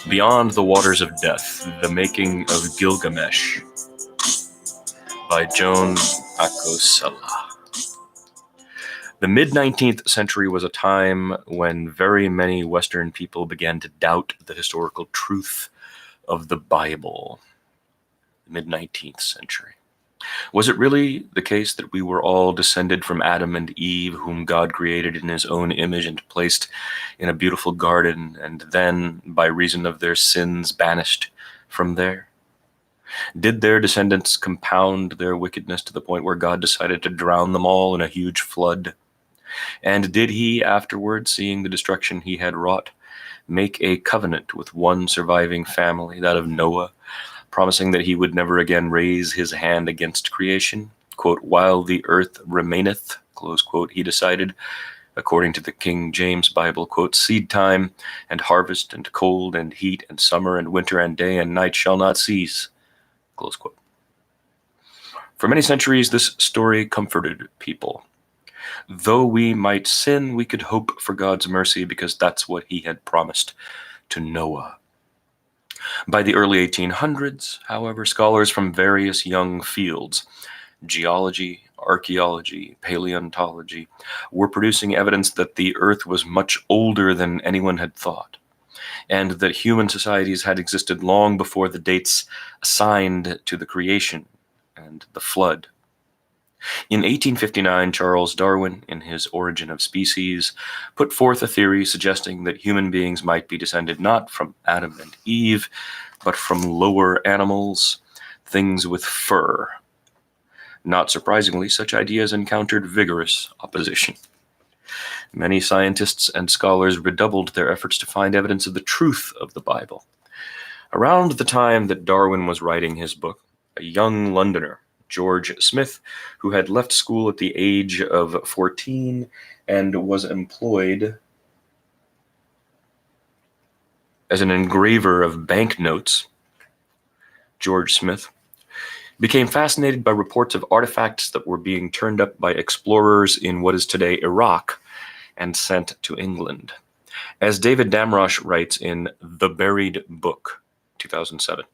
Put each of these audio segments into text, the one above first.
Beyond the Waters of Death, The Making of Gilgamesh by Joan Acocella. The mid-19th century was a time when very many Western people began to doubt the historical truth of the Bible. The mid-19th century. Was it really the case that we were all descended from Adam and Eve, whom God created in his own image and placed in a beautiful garden, and then, by reason of their sins, banished from there? Did their descendants compound their wickedness to the point where God decided to drown them all in a huge flood? And did he, afterward, seeing the destruction he had wrought, make a covenant with one surviving family, that of Noah, promising that he would never again raise his hand against creation? Quote, while the earth remaineth, close quote, he decided, according to the King James Bible, quote, seed time and harvest and cold and heat and summer and winter and day and night shall not cease, close quote. For many centuries, this story comforted people. Though we might sin, we could hope for God's mercy because that's what he had promised to Noah. By the early 1800s, however, scholars from various young fields, geology, archaeology, paleontology, were producing evidence that the Earth was much older than anyone had thought, and that human societies had existed long before the dates assigned to the creation and the flood. In 1859, Charles Darwin, in his Origin of Species, put forth a theory suggesting that human beings might be descended not from Adam and Eve, but from lower animals, things with fur. Not surprisingly, such ideas encountered vigorous opposition. Many scientists and scholars redoubled their efforts to find evidence of the truth of the Bible. Around the time that Darwin was writing his book, a young Londoner, George Smith, who had left school at the age of 14 and was employed as an engraver of banknotes, George Smith, became fascinated by reports of artifacts that were being turned up by explorers in what is today Iraq and sent to England. As David Damrosch writes in The Buried Book, 2007,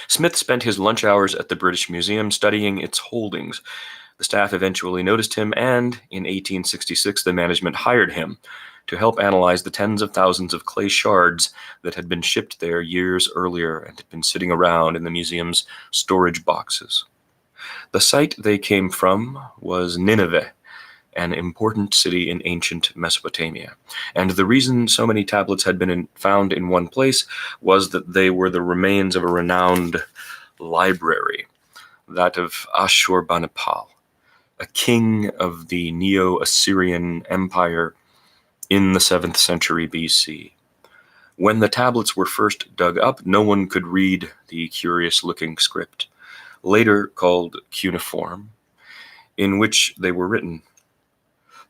Smith spent his lunch hours at the British Museum studying its holdings. The staff eventually noticed him, and in 1866 the management hired him to help analyze the tens of thousands of clay shards that had been shipped there years earlier and had been sitting around in the museum's storage boxes. The site they came from was Nineveh, an important city in ancient Mesopotamia. And the reason so many tablets had been found in one place was that they were the remains of a renowned library, that of Ashurbanipal, a king of the Neo-Assyrian Empire in the 7th century BC. When the tablets were first dug up, no one could read the curious-looking script, later called cuneiform, in which they were written.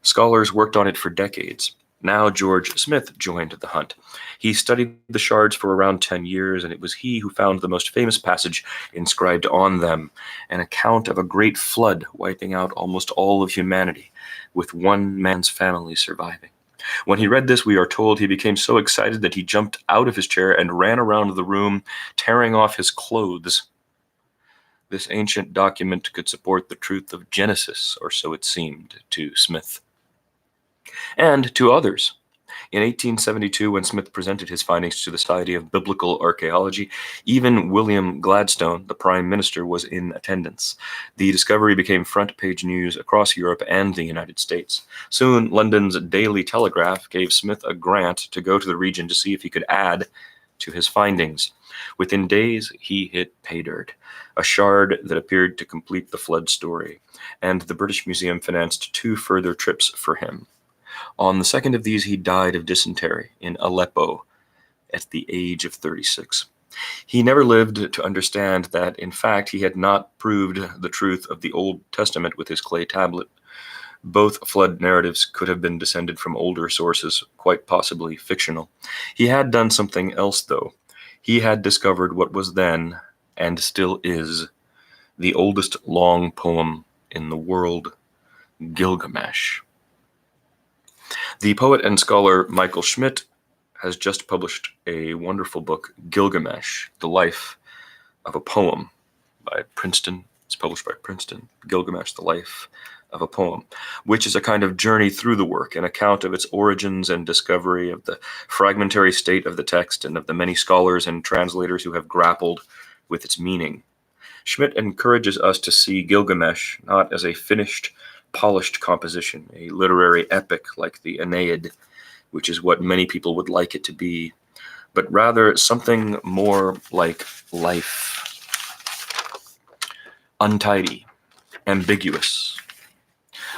Scholars worked on it for decades. Now George Smith joined the hunt. He studied the shards for around 10 years, and it was he who found the most famous passage inscribed on them, an account of a great flood wiping out almost all of humanity, with one man's family surviving. When he read this, we are told he became so excited that he jumped out of his chair and ran around the room, tearing off his clothes. This ancient document could support the truth of Genesis, or so it seemed to Smith. And to others. In 1872, when Smith presented his findings to the Society of Biblical Archaeology, even William Gladstone, the Prime Minister, was in attendance. The discovery became front-page news across Europe and the United States. Soon, London's Daily Telegraph gave Smith a grant to go to the region to see if he could add to his findings. Within days, he hit pay dirt, a shard that appeared to complete the flood story, and the British Museum financed 2 further trips for him. On the second of these, he died of dysentery in Aleppo at the age of 36. He never lived to understand that, in fact, he had not proved the truth of the Old Testament with his clay tablet. Both flood narratives could have been descended from older sources, quite possibly fictional. He had done something else, though. He had discovered what was then, and still is, the oldest long poem in the world, Gilgamesh. The poet and scholar Michael Schmidt has just published a wonderful book, Gilgamesh, The Life of a Poem, by Princeton. It's published by Princeton. Gilgamesh, The Life of a Poem, which is a kind of journey through the work, an account of its origins and discovery, of the fragmentary state of the text, and of the many scholars and translators who have grappled with its meaning. Schmidt encourages us to see Gilgamesh not as a finished, polished composition, a literary epic like the Aeneid, which is what many people would like it to be, but rather something more like life. Untidy, ambiguous.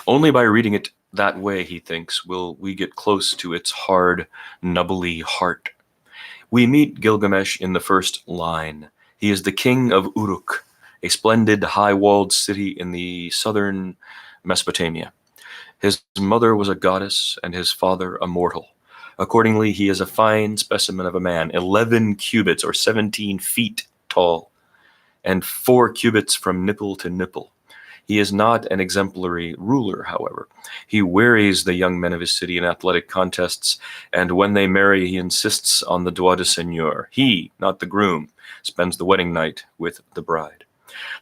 Only by reading it that way, he thinks, will we get close to its hard, nubbly heart. We meet Gilgamesh in the first line. He is the king of Uruk, a splendid high-walled city in the southern Mesopotamia. His mother was a goddess and his father a mortal. Accordingly, he is a fine specimen of a man, 11 cubits or 17 feet tall, and 4 cubits from nipple to nipple. He is not an exemplary ruler, however. He wearies the young men of his city in athletic contests, and when they marry, he insists on the droit de seigneur. He, not the groom, spends the wedding night with the bride.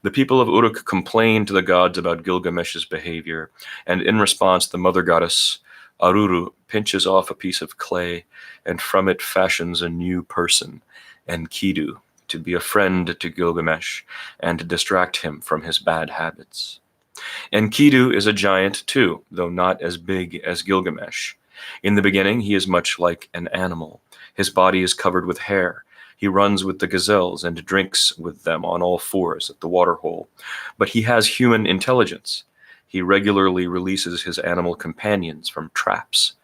The people of Uruk complain to the gods about Gilgamesh's behavior, and in response, the mother goddess, Aruru, pinches off a piece of clay, and from it fashions a new person, Enkidu, to be a friend to Gilgamesh and to distract him from his bad habits. Enkidu is a giant too, though not as big as Gilgamesh. In the beginning, he is much like an animal. His body is covered with hair. He runs with the gazelles and drinks with them on all fours at the waterhole. But he has human intelligence. He regularly releases his animal companions from traps.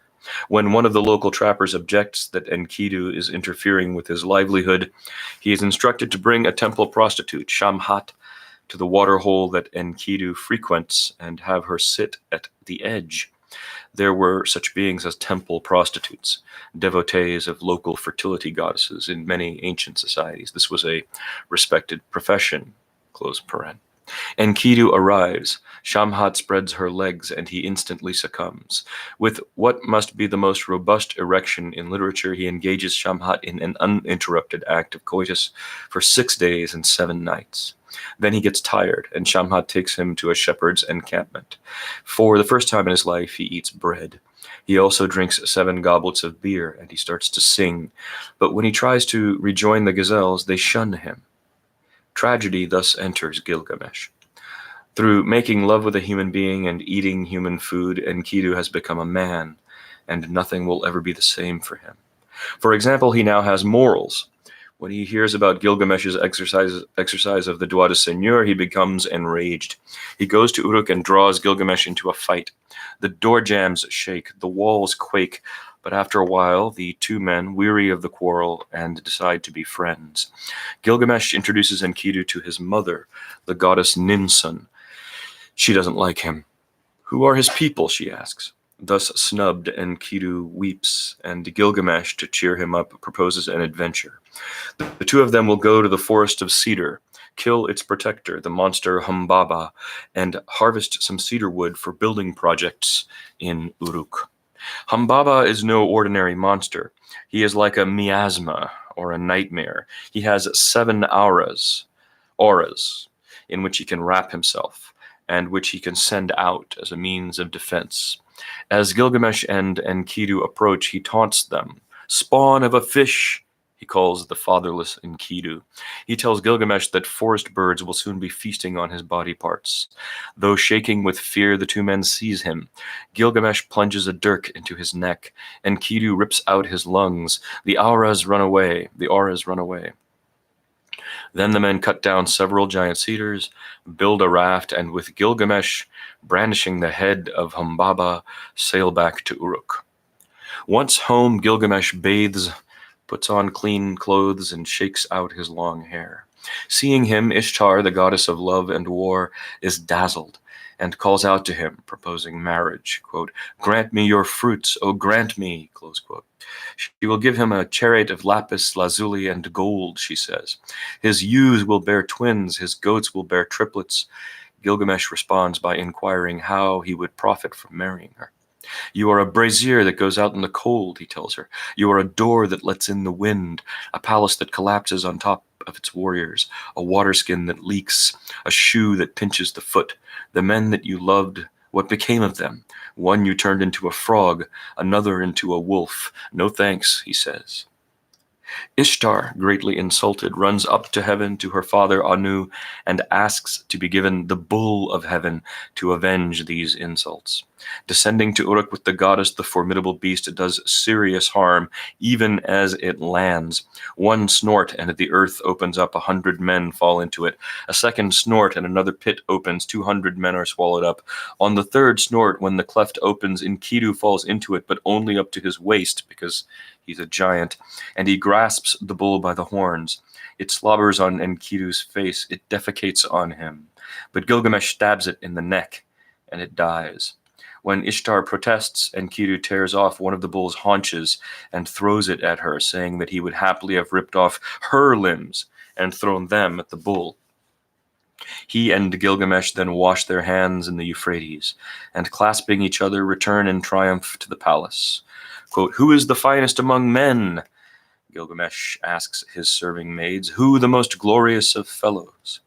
When one of the local trappers objects that Enkidu is interfering with his livelihood, he is instructed to bring a temple prostitute, Shamhat, to the waterhole that Enkidu frequents and have her sit at the edge. There were such beings as temple prostitutes, devotees of local fertility goddesses in many ancient societies. This was a respected profession, close paren. Enkidu arrives. Shamhat spreads her legs, and he instantly succumbs. With what must be the most robust erection in literature, he engages Shamhat in an uninterrupted act of coitus for 6 days and 7 nights. Then he gets tired, and Shamhat takes him to a shepherd's encampment. For the first time in his life, he eats bread. He also drinks 7 goblets of beer, and he starts to sing. But when he tries to rejoin the gazelles, they shun him. Tragedy thus enters Gilgamesh. Through making love with a human being and eating human food, Enkidu has become a man, and nothing will ever be the same for him. For example, he now has morals. When he hears about Gilgamesh's exercise of the droit de seigneur, he becomes enraged. He goes to Uruk and draws Gilgamesh into a fight. The door jambs shake, the walls quake, but after a while, the two men weary of the quarrel and decide to be friends. Gilgamesh introduces Enkidu to his mother, the goddess Ninsun. She doesn't like him. "Who are his people?" she asks. Thus snubbed, Enkidu weeps, and Gilgamesh, to cheer him up, proposes an adventure. The two of them will go to the forest of cedar, kill its protector, the monster Humbaba, and harvest some cedar wood for building projects in Uruk. Humbaba is no ordinary monster. He is like a miasma, or a nightmare. He has 7 auras, in which he can wrap himself, and which he can send out as a means of defense. As Gilgamesh and Enkidu approach, he taunts them. "Spawn of a fish," he calls the fatherless Enkidu. He tells Gilgamesh that forest birds will soon be feasting on his body parts. Though shaking with fear, the two men seize him. Gilgamesh plunges a dirk into his neck. Enkidu rips out his lungs. The auras run away. Then the men cut down several giant cedars, build a raft, and with Gilgamesh brandishing the head of Humbaba, sail back to Uruk. Once home, Gilgamesh bathes, puts on clean clothes, and shakes out his long hair. Seeing him, Ishtar, the goddess of love and war, is dazzled and calls out to him, proposing marriage. Quote, "Grant me your fruits, oh grant me," close quote. She will give him a chariot of lapis lazuli and gold, she says. His ewes will bear twins, his goats will bear triplets. Gilgamesh responds by inquiring how he would profit from marrying her. You are a brazier that goes out in the cold, he tells her. You are a door that lets in the wind, a palace that collapses on top of its warriors, a waterskin that leaks, a shoe that pinches the foot. The men that you loved, what became of them? One you turned into a frog, another into a wolf. No thanks, he says. Ishtar, greatly insulted, runs up to heaven to her father Anu and asks to be given the bull of heaven to avenge these insults. Descending to Uruk with the goddess, the formidable beast does serious harm, even as it lands. One snort, and the earth opens up, 100 men fall into it. A second snort, and another pit opens, 200 men are swallowed up. On the third snort, when the cleft opens, Enkidu falls into it, but only up to his waist, because he's a giant, and he grasps the bull by the horns. It slobbers on Enkidu's face. It defecates on him. But Gilgamesh stabs it in the neck, and it dies. When Ishtar protests, Enkidu tears off one of the bull's haunches and throws it at her, saying that he would happily have ripped off her limbs and thrown them at the bull. He and Gilgamesh then wash their hands in the Euphrates, and clasping each other, return in triumph to the palace. Quote, "Who is the finest among men?" Gilgamesh asks his serving maids. "Who the most glorious of fellows?"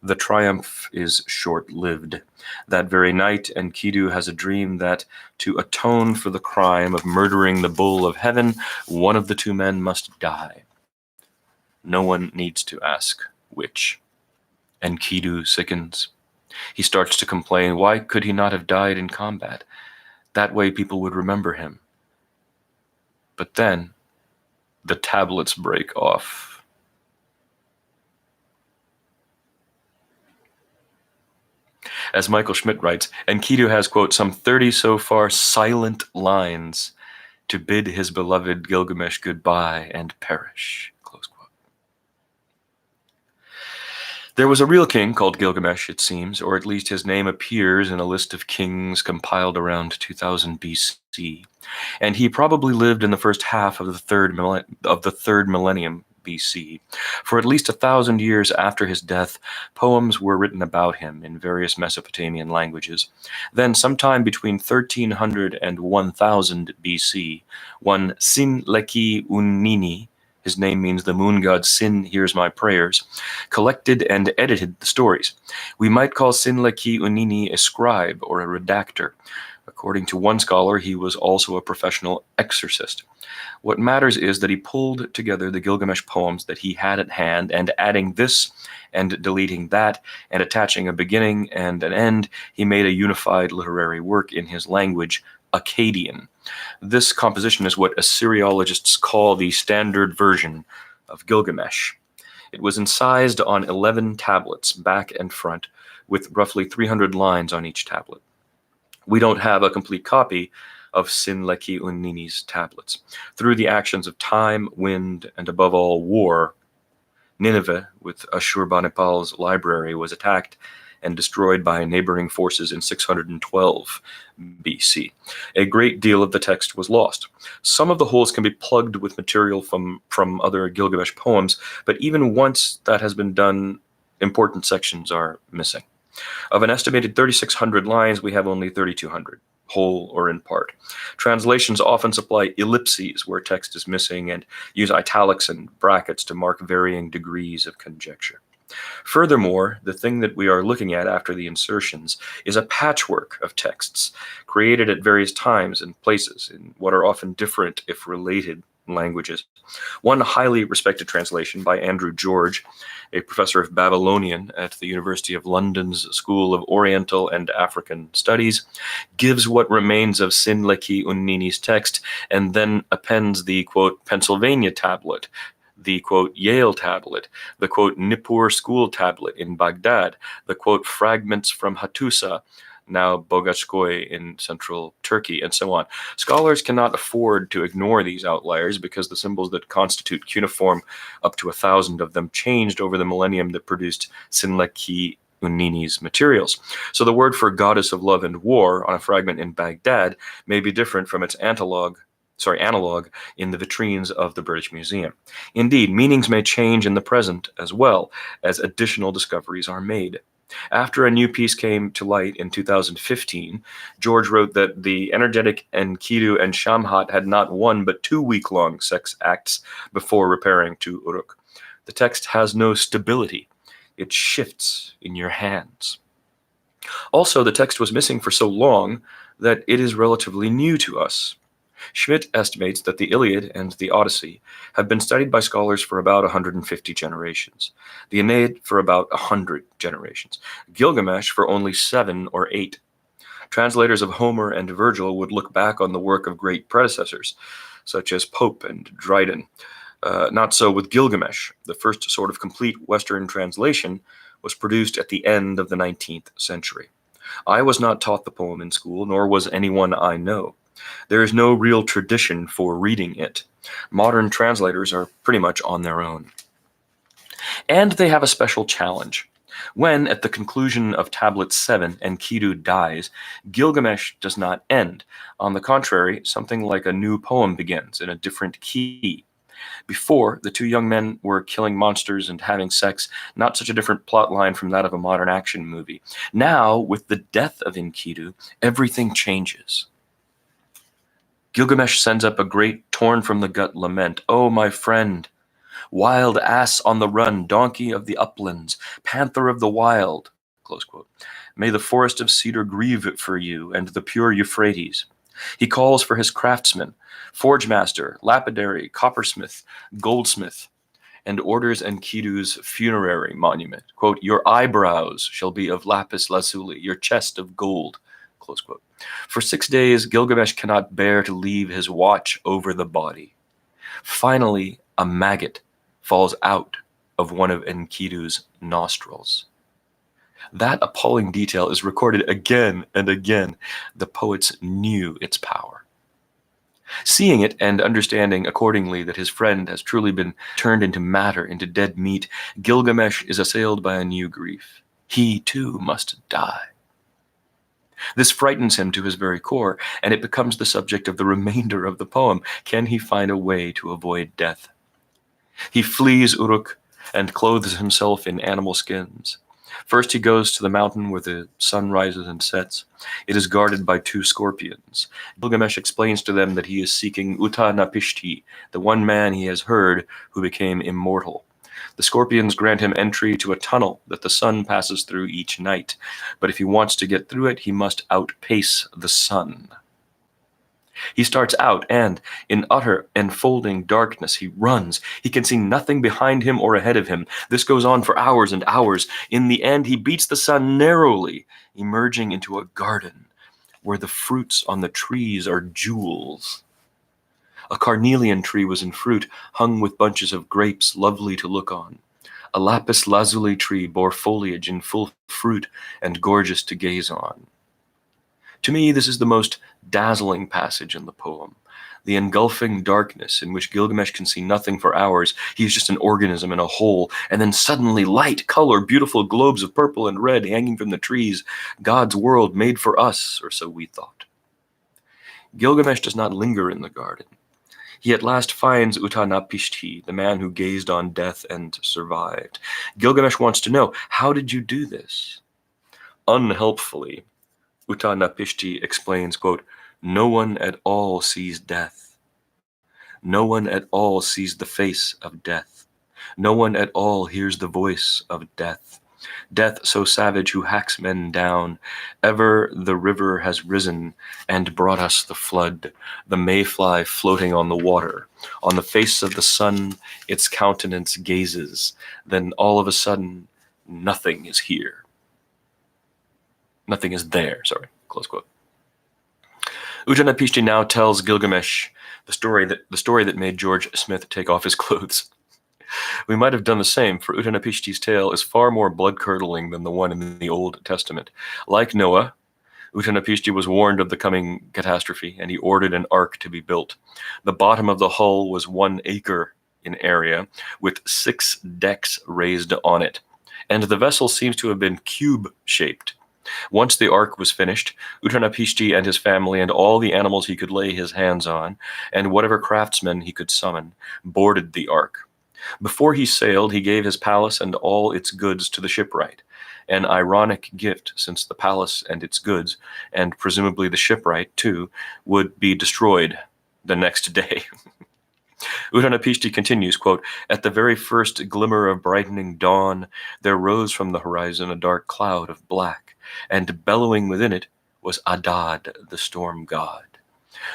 The triumph is short-lived. That very night, Enkidu has a dream that, to atone for the crime of murdering the bull of heaven, one of the two men must die. No one needs to ask which. Enkidu sickens. He starts to complain. Why could he not have died in combat? That way people would remember him. But then, the tablets break off. As Michael Schmidt writes, Enkidu has, quote, some 30 so far silent lines to bid his beloved Gilgamesh goodbye and perish, close quote. There was a real king called Gilgamesh, it seems, or at least his name appears in a list of kings compiled around 2000 BC, and he probably lived in the first half of the third millennium BC. For at least 1,000 years after his death, poems were written about him in various Mesopotamian languages. Then, sometime between 1300 and 1000 BC, one Sin-Leki Unnini, his name means the moon god Sin hears my prayers, collected and edited the stories. We might call Sin-Leki Unnini a scribe or a redactor. According to one scholar, he was also a professional exorcist. What matters is that he pulled together the Gilgamesh poems that he had at hand, and adding this and deleting that and attaching a beginning and an end, he made a unified literary work in his language, Akkadian. This composition is what Assyriologists call the standard version of Gilgamesh. It was incised on 11 tablets, back and front, with roughly 300 lines on each tablet. We don't have a complete copy of Sin-Leki Unnini's tablets. Through the actions of time, wind, and above all war, Nineveh, with Ashurbanipal's library, was attacked and destroyed by neighboring forces in 612 BC. A great deal of the text was lost. Some of the holes can be plugged with material from other Gilgamesh poems, but even once that has been done, important sections are missing. Of an estimated 3,600 lines, we have only 3,200, whole or in part. Translations often supply ellipses where text is missing and use italics and brackets to mark varying degrees of conjecture. Furthermore, the thing that we are looking at after the insertions is a patchwork of texts created at various times and places in what are often different, if related, languages. One highly respected translation by Andrew George, a professor of Babylonian at the University of London's School of Oriental and African Studies, gives what remains of Sin-Leki Unnini's text and then appends the, quote, Pennsylvania tablet, the, quote, Yale tablet, the, quote, Nippur school tablet in Baghdad, the, quote, fragments from Hattusa, now Bogazkoy in central Turkey, and so on. Scholars cannot afford to ignore these outliers because the symbols that constitute cuneiform, up to 1,000 of them, changed over the millennium that produced Sin-Leki Unnini's materials. So the word for goddess of love and war on a fragment in Baghdad may be different from its analog in the vitrines of the British Museum. Indeed, meanings may change in the present as well as additional discoveries are made. After a new piece came to light in 2015, George wrote that the energetic Enkidu and Shamhat had not one but 2 week-long sex acts before repairing to Uruk. The text has no stability. It shifts in your hands. Also, the text was missing for so long that it is relatively new to us. Schmidt estimates that the Iliad and the Odyssey have been studied by scholars for about 150 generations, the Aeneid for about 100 generations, Gilgamesh for only 7 or 8. Translators of Homer and Virgil would look back on the work of great predecessors, such as Pope and Dryden. Not so with Gilgamesh. The first sort of complete Western translation was produced at the end of the 19th century. I was not taught the poem in school, nor was anyone I know. There is no real tradition for reading it. Modern translators are pretty much on their own. And they have a special challenge. When, at the conclusion of Tablet 7, Enkidu dies, Gilgamesh does not end. On the contrary, something like a new poem begins in a different key. Before, the two young men were killing monsters and having sex, not such a different plot line from that of a modern action movie. Now, with the death of Enkidu, everything changes. Gilgamesh sends up a great torn-from-the-gut lament. "Oh, my friend, wild ass on the run, donkey of the uplands, panther of the wild," close quote. "May the forest of cedar grieve for you, and the pure Euphrates." He calls for his craftsmen, forge master, lapidary, coppersmith, goldsmith, and orders Enkidu's funerary monument. Quote, "Your eyebrows shall be of lapis lazuli, your chest of gold." Close quote. For 6 days, Gilgamesh cannot bear to leave his watch over the body. Finally, a maggot falls out of one of Enkidu's nostrils. That appalling detail is recorded again and again. The poets knew its power. Seeing it and understanding accordingly that his friend has truly been turned into matter, into dead meat, Gilgamesh is assailed by a new grief. He too must die. This frightens him to his very core, and it becomes the subject of the remainder of the poem. Can he find a way to avoid death? He flees Uruk and clothes himself in animal skins. First he goes to the mountain where the sun rises and sets. It is guarded by 2 scorpions. Gilgamesh explains to them that he is seeking Utanapishti, the one man he has heard who became immortal. The scorpions grant him entry to a tunnel that the sun passes through each night, but if he wants to get through it, he must outpace the sun. He starts out, and in utter enfolding darkness he runs. He can see nothing behind him or ahead of him. This goes on for hours and hours. In the end, he beats the sun narrowly, emerging into a garden where the fruits on the trees are jewels. A carnelian tree was in fruit, hung with bunches of grapes, lovely to look on. A lapis lazuli tree bore foliage in full fruit and gorgeous to gaze on. To me, this is the most dazzling passage in the poem. The engulfing darkness in which Gilgamesh can see nothing for hours. He is just an organism in a hole, and then suddenly light, color, beautiful globes of purple and red hanging from the trees. God's world made for us, or so we thought. Gilgamesh does not linger in the garden. He at last finds Utanapishti, the man who gazed on death and survived. Gilgamesh wants to know, how did you do this? Unhelpfully, Utanapishti explains, quote, "No one at all sees death. No one at all sees the face of death. No one at all hears the voice of death. Death so savage who hacks men down. Ever the river has risen and brought us the flood, the mayfly floating on the water. On the face of the sun its countenance gazes. Then all of a sudden, nothing is here." Nothing is there, sorry, close quote. Utanapishti now tells Gilgamesh the story that made George Smith take off his clothes. We might have done the same, for Utanapishti's tale is far more blood-curdling than the one in the Old Testament. Like Noah, Utanapishti was warned of the coming catastrophe, and he ordered an ark to be built. The bottom of the hull was 1 acre in area, with 6 decks raised on it, and the vessel seems to have been cube-shaped. Once the ark was finished, Utanapishti and his family and all the animals he could lay his hands on, and whatever craftsmen he could summon, boarded the ark. Before he sailed, he gave his palace and all its goods to the shipwright, an ironic gift since the palace and its goods, and presumably the shipwright too, would be destroyed the next day. Utanapishti continues, quote, "At the very first glimmer of brightening dawn, there rose from the horizon a dark cloud of black, and bellowing within it was Adad, the storm god.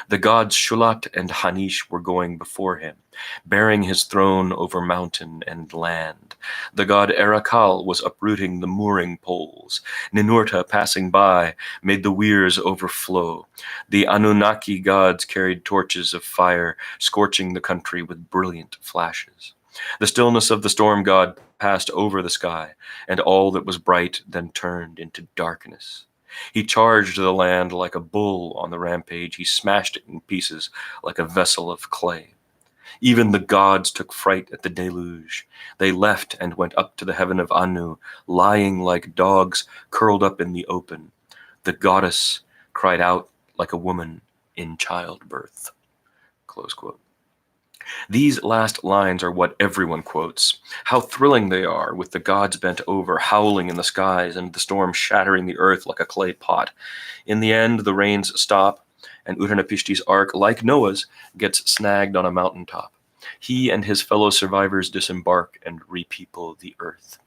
The gods Shulat and Hanish were going before him, bearing his throne over mountain and land. The god Erakal was uprooting the mooring poles. Ninurta, passing by, made the weirs overflow. The Anunnaki gods carried torches of fire, scorching the country with brilliant flashes. The stillness of the storm god passed over the sky, and all that was bright then turned into darkness. He charged the land like a bull on the rampage. He smashed it in pieces like a vessel of clay. Even the gods took fright at the deluge. They left and went up to the heaven of Anu, lying like dogs curled up in the open. The goddess cried out like a woman in childbirth." Close quote. These last lines are what everyone quotes. How thrilling they are, with the gods bent over, howling in the skies, and the storm shattering the earth like a clay pot. In the end, the rains stop, and Utanapishti's ark, like Noah's, gets snagged on a mountaintop. He and his fellow survivors disembark and repeople the earth.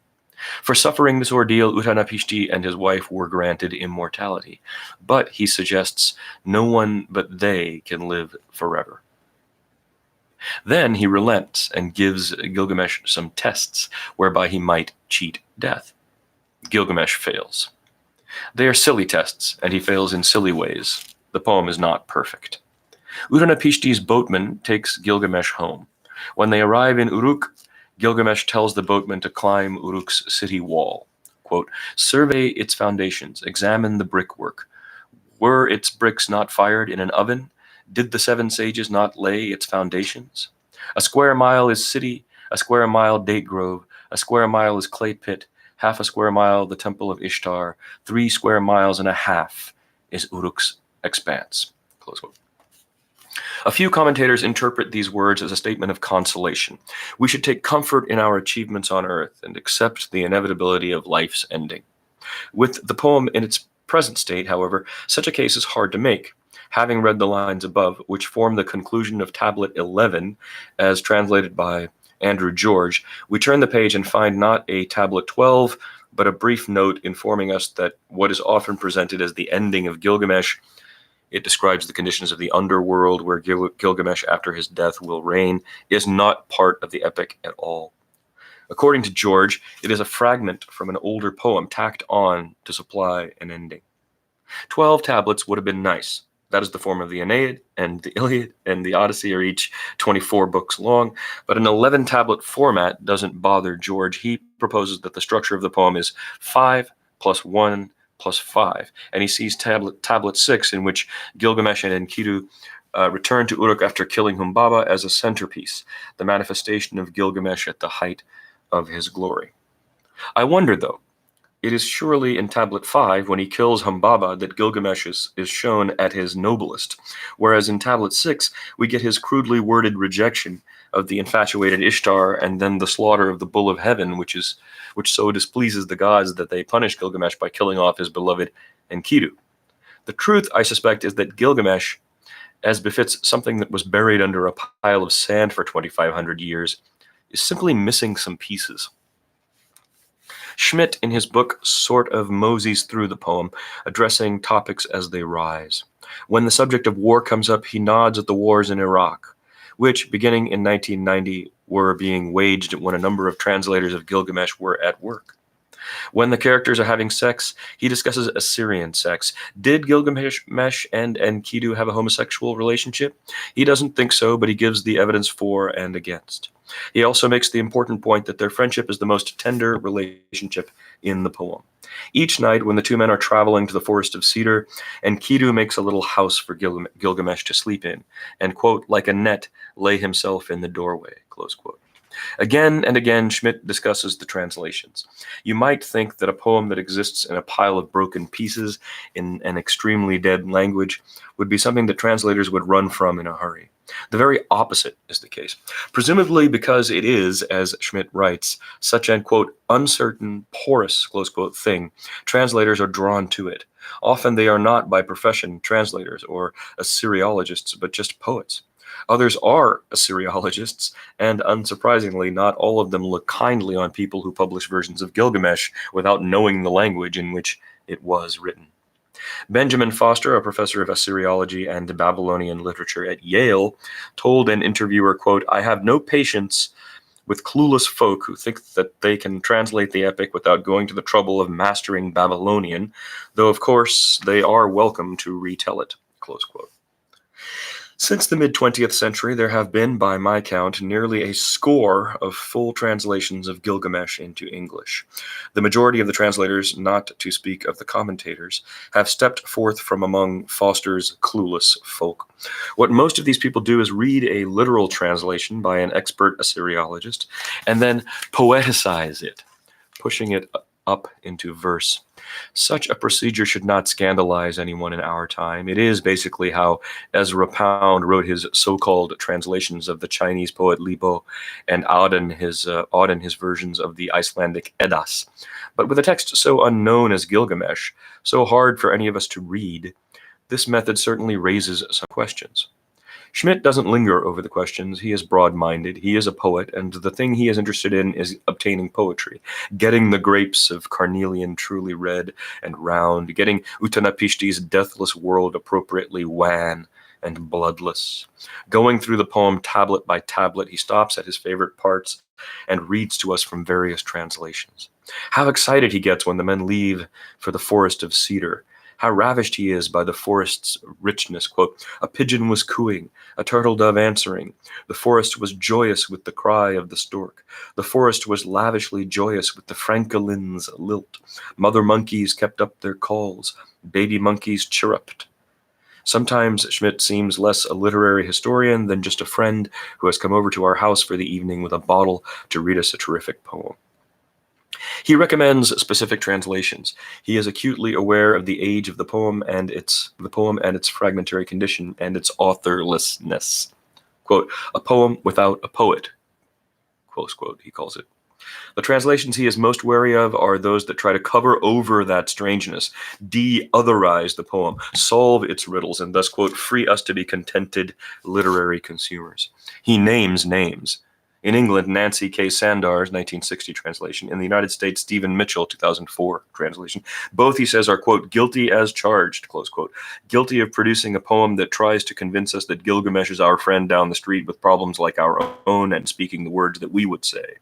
For suffering this ordeal, Utanapishti and his wife were granted immortality, but he suggests no one but they can live forever. Then he relents and gives Gilgamesh some tests whereby he might cheat death. Gilgamesh fails. They are silly tests, and he fails in silly ways. The poem is not perfect. Utanapishti's boatman takes Gilgamesh home. When they arrive in Uruk, Gilgamesh tells the boatman to climb Uruk's city wall. Quote, "Survey its foundations, examine the brickwork. Were its bricks not fired in an oven? Did the 7 sages not lay its foundations? A square mile is city, a square mile date grove, a square mile is clay pit, half a square mile the temple of Ishtar, 3 square miles and a half is Uruk's expanse." Close quote. A few commentators interpret these words as a statement of consolation. We should take comfort in our achievements on earth and accept the inevitability of life's ending. With the poem in its present state, however, such a case is hard to make. Having read the lines above, which form the conclusion of Tablet 11, as translated by Andrew George, we turn the page and find not a Tablet 12, but a brief note informing us that what is often presented as the ending of Gilgamesh, it describes the conditions of the underworld where Gilgamesh after his death will reign, is not part of the epic at all. According to George, it is a fragment from an older poem tacked on to supply an ending. 12 tablets would have been nice. That is the form of the Aeneid, and the Iliad and the Odyssey are each 24 books long, but an 11-tablet format doesn't bother George. He proposes that the structure of the poem is 5 plus 1 plus 5, and he sees tablet 6, in which Gilgamesh and Enkidu return to Uruk after killing Humbaba, as a centerpiece, the manifestation of Gilgamesh at the height of his glory. I wonder, though, it is surely in Tablet 5, when he kills Humbaba, that Gilgamesh is shown at his noblest, whereas in Tablet 6, we get his crudely worded rejection of the infatuated Ishtar, and then the slaughter of the bull of heaven, which so displeases the gods that they punish Gilgamesh by killing off his beloved Enkidu. The truth, I suspect, is that Gilgamesh, as befits something that was buried under a pile of sand for 2,500 years, is simply missing some pieces. Schmidt, in his book, sort of moseys through the poem, addressing topics as they rise. When the subject of war comes up, he nods at the wars in Iraq, which, beginning in 1990, were being waged when a number of translators of Gilgamesh were at work. When the characters are having sex, he discusses Assyrian sex. Did Gilgamesh and Enkidu have a homosexual relationship? He doesn't think so, but he gives the evidence for and against. He also makes the important point that their friendship is the most tender relationship in the poem. Each night, when the two men are traveling to the forest of cedar, Enkidu makes a little house for Gilgamesh to sleep in, and, quote, "like a net, lay himself in the doorway," close quote. Again and again, Schmidt discusses the translations. You might think that a poem that exists in a pile of broken pieces in an extremely dead language would be something that translators would run from in a hurry. The very opposite is the case, presumably because it is, as Schmidt writes, such an, quote, uncertain, porous, close quote, thing. Translators are drawn to it. Often they are not by profession translators or Assyriologists, but just poets. Others are Assyriologists, and unsurprisingly, not all of them look kindly on people who publish versions of Gilgamesh without knowing the language in which it was written. Benjamin Foster, a professor of Assyriology and Babylonian literature at Yale, told an interviewer, quote, "I have no patience with clueless folk who think that they can translate the epic without going to the trouble of mastering Babylonian, though of course they are welcome to retell it," close quote. Since the mid-20th century, there have been, by my count, nearly a score of full translations of Gilgamesh into English. The majority of the translators, not to speak of the commentators, have stepped forth from among Foster's clueless folk. What most of these people do is read a literal translation by an expert Assyriologist and then poeticize it, pushing it up into verse. Such a procedure should not scandalize anyone in our time. It is basically how Ezra Pound wrote his so-called translations of the Chinese poet Libo, and Auden his versions of the Icelandic Eddas. But with a text so unknown as Gilgamesh, so hard for any of us to read, this method certainly raises some questions. Schmidt doesn't linger over the questions. He is broad-minded. He is a poet, and the thing he is interested in is obtaining poetry, getting the grapes of carnelian truly red and round, getting Utanapishti's deathless world appropriately wan and bloodless. Going through the poem tablet by tablet, he stops at his favorite parts and reads to us from various translations. How excited he gets when the men leave for the forest of cedar. How ravished he is by the forest's richness. Quote, "A pigeon was cooing, a turtle dove answering. The forest was joyous with the cry of the stork. The forest was lavishly joyous with the francolin's lilt. Mother monkeys kept up their calls. Baby monkeys chirruped." Sometimes Schmidt seems less a literary historian than just a friend who has come over to our house for the evening with a bottle to read us a terrific poem. He recommends specific translations. He is acutely aware of the age of the poem and its fragmentary condition and its authorlessness. Quote, "A poem without a poet," close quote, he calls it. The translations he is most wary of are those that try to cover over that strangeness, de-otherize the poem, solve its riddles, and thus, quote, "free us to be contented literary consumers." He names names. In England, Nancy K. Sandar's 1960 translation. In the United States, Stephen Mitchell, 2004 translation. Both, he says, are, quote, "guilty as charged," close quote. Guilty of producing a poem that tries to convince us that Gilgamesh is our friend down the street with problems like our own and speaking the words that we would say.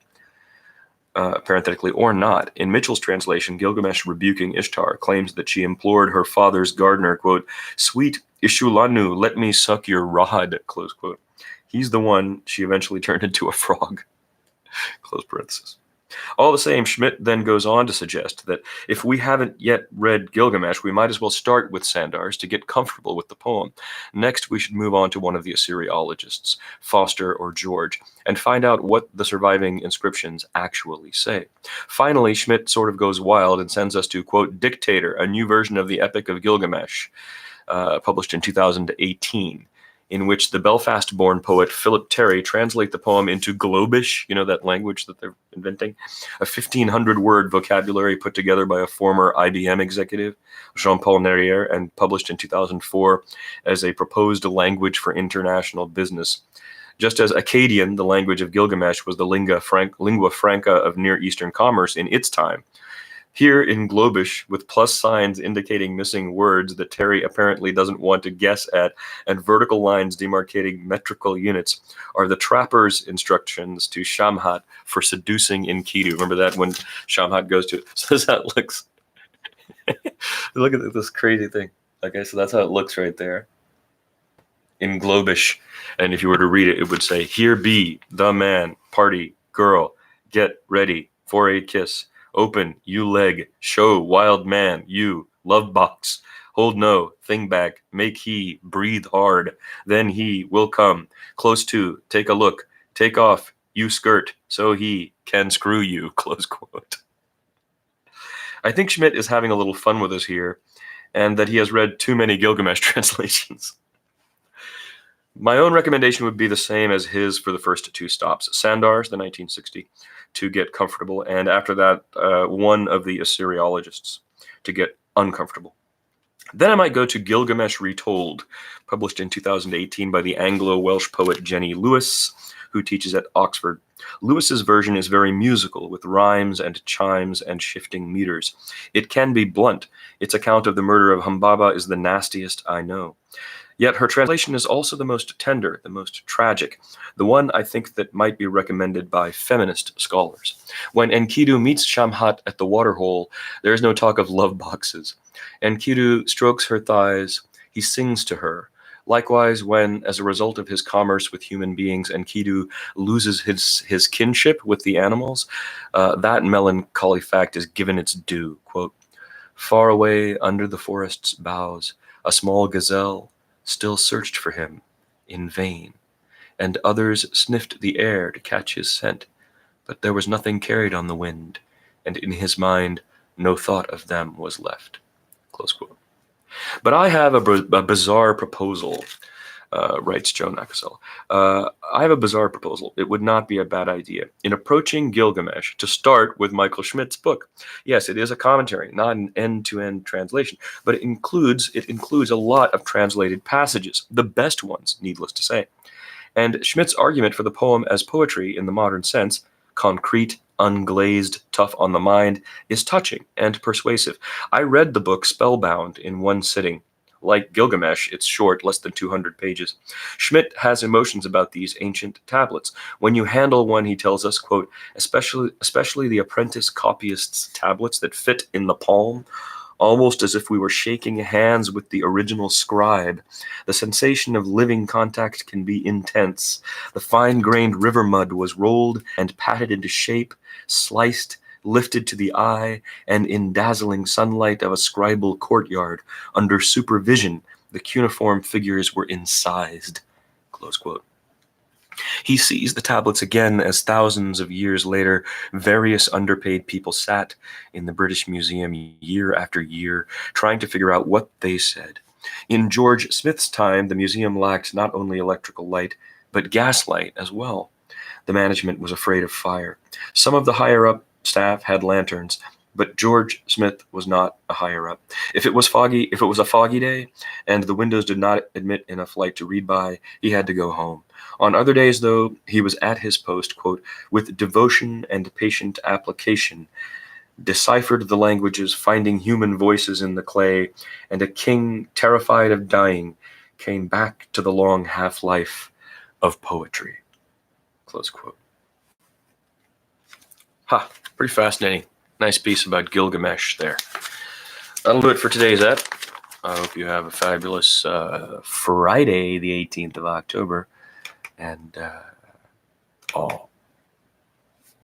Parenthetically, or not. In Mitchell's translation, Gilgamesh rebuking Ishtar claims that she implored her father's gardener, quote, "Sweet Ishulanu, let me suck your rod," close quote. He's the one she eventually turned into a frog, close parenthesis. All the same, Schmidt then goes on to suggest that if we haven't yet read Gilgamesh, we might as well start with Sandar's to get comfortable with the poem. Next, we should move on to one of the Assyriologists, Foster or George, and find out what the surviving inscriptions actually say. Finally, Schmidt sort of goes wild and sends us to, quote, "Dictator, a new version of the Epic of Gilgamesh," published in 2018. In which the Belfast-born poet Philip Terry translate the poem into Globish, you know, that language that they're inventing, a 1,500-word vocabulary put together by a former IBM executive, Jean-Paul Nerrier, and published in 2004 as a proposed language for international business. Just as Akkadian, the language of Gilgamesh, was the lingua franca of Near Eastern commerce in its time. Here in Globish, with plus signs indicating missing words that Terry apparently doesn't want to guess at, and vertical lines demarcating metrical units, are the trapper's instructions to Shamhat for seducing Enkidu. Remember that when Shamhat goes to it? So that's how it looks. Look at this crazy thing. Okay, so that's how it looks right there. In Globish. And if you were to read it, it would say, "Here be the man, party, girl, get ready for a kiss. Open, you leg, show, wild man, you, love box, hold no, thing back, make he, breathe hard, then he will come, close to, take a look, take off, you skirt, so he can screw you," close quote. I think Schmidt is having a little fun with us here, and that he has read too many Gilgamesh translations. My own recommendation would be the same as his for the first two stops. Sandar's, the 1960, to get comfortable, and after that, one of the Assyriologists to get uncomfortable. Then I might go to Gilgamesh Retold, published in 2018 by the Anglo-Welsh poet Jenny Lewis, who teaches at Oxford. Lewis's version is very musical, with rhymes and chimes and shifting meters. It can be blunt. Its account of the murder of Humbaba is the nastiest I know. Yet her translation is also the most tender, the most tragic, the one I think that might be recommended by feminist scholars. When Enkidu meets Shamhat at the waterhole, there is no talk of love boxes. Enkidu strokes her thighs, he sings to her. Likewise, when, as a result of his commerce with human beings, Enkidu loses his kinship with the animals, that melancholy fact is given its due. Quote, "Far away under the forest's boughs, a small gazelle still searched for him in vain, and others sniffed the air to catch his scent, but there was nothing carried on the wind, and in his mind no thought of them was left." Close quote. But I have a bizarre proposal, writes Joan Acocella. I have a bizarre proposal. It would not be a bad idea, in approaching Gilgamesh, to start with Michael Schmidt's book. Yes, it is a commentary, not an end-to-end translation, but it includes a lot of translated passages, the best ones, needless to say. And Schmidt's argument for the poem as poetry in the modern sense, concrete, unglazed, tough on the mind, is touching and persuasive. I read the book spellbound in one sitting. Like Gilgamesh, it's short, less than 200 pages. Schmidt has emotions about these ancient tablets. When you handle one, he tells us, quote, especially the apprentice copyist's tablets that fit in the palm, almost as if we were shaking hands with the original scribe. The sensation of living contact can be intense. The fine-grained river mud was rolled and patted into shape, sliced, lifted to the eye, and in dazzling sunlight of a scribal courtyard, under supervision, the cuneiform figures were incised. Close quote. He sees the tablets again as thousands of years later, various underpaid people sat in the British Museum year after year, trying to figure out what they said. In George Smith's time, the museum lacked not only electrical light, but gaslight as well. The management was afraid of fire. Some of the higher-up staff had lanterns, but George Smith was not a higher-up. If it was a foggy day, and the windows did not admit enough light to read by, he had to go home. On other days, though, he was at his post, quote, with devotion and patient application, deciphered the languages, finding human voices in the clay, and a king, terrified of dying, came back to the long half-life of poetry. Close quote. Pretty fascinating. Nice piece about Gilgamesh there. That'll do it for today's ep. I hope you have a fabulous Friday, the 18th of October. And